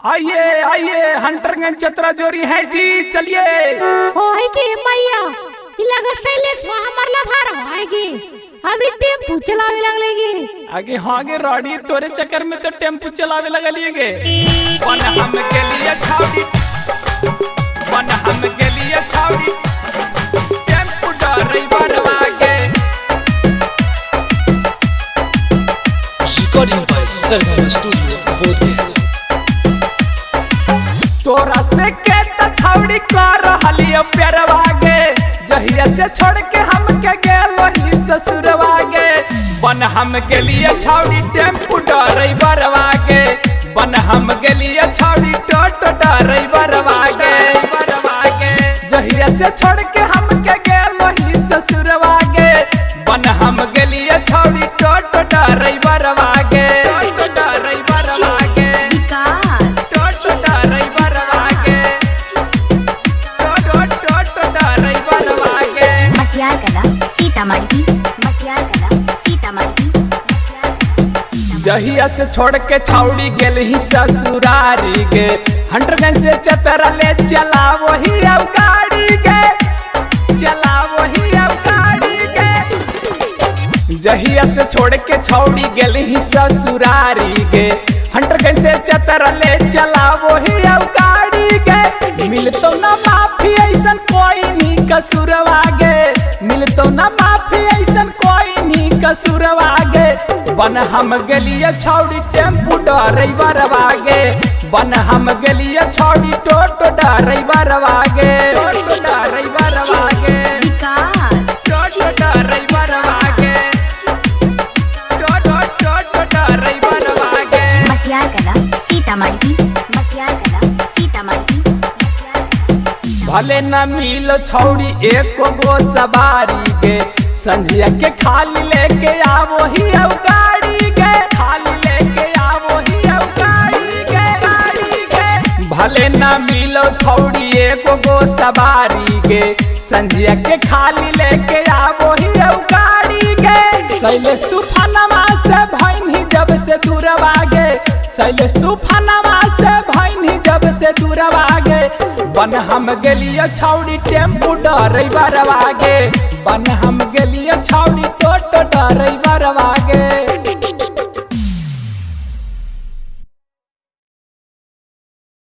आइए आइए हंटरगंज चतरा जोरी है जी, चलिए। ओए के मैया इलाका सैलेस हमर लभार होएगी अबरी टेम्पू चलावे लगलेगी। आगे हाँ आगे रॉडी तोरे चक्कर में तो टेम्पू चलावे लगलिए गे। वन हम के लिए छावड़ी, वन हम के लिए छावड़ी, टेम्पू ड्राइवर आगे। Recording by Sargama Studio, Bodh तोरा से के त छावड़ी कर हलियो प्यारवा गे, जहिया से छोड़ के हम के गेलो ही ससुरवा गे। बन हम के लिए छावड़ी टेम्पू ड्राइवर गे, बन हम के लिए छावड़ी टोटो ड्राइवर गे। जहिया से छोड़ के हम के गेलो ही ससुरवा गे, बन हम के लिए छावड़ी टोटो ड्राइवर गे। जहिया से छोड़ के छावड़ी गेल ही ससुरारी गे, हंटरगंज से चतरा ले चला वही अब गाड़ी गे, चला वही अब गाड़ी गे। जहिया से छोड़ के छावड़ी गेल ही ससुरारी गे, हंटरगंज से चतरा ले चला वही अब गाड़ी गे। मिलतो ना माफी ऐसन कोई नहीं कसूरवा गे, मिलतो ना माफी ऐसन कोई नहीं कसूरवा गे। बन हम गलिया छावड़ी टेम्पू ड्राइवर गे, बन हम गलिया छावड़ी टोटो ड्राइवर गे, टोटो ड्राइवर गे, टोटो ड्राइवर गे, टोटो टोटो ड्राइवर गे। भले न मिलो छौड़ी एको गो सवारी गे, संझिया के खाली लेके आवो ही अब गाड़ी गे, खाली लेके आवो ही अब गाड़ी गे, गाड़ी गे। भले न मिलो छौड़ी एको गो सवारी गे, संझिया के खाली लेके आवो ही अब गाड़ी गे। शैलेश तूफानवा से भइनी जब से दूरवा गे, शैलेश तूफानवा से भइनी जब से दूरवा गे। बन हम गेलिया छावड़ी टेम्पू ड्राइवर गे, बन हम गेलिया छावड़ी टोटो ड्राइवर गे।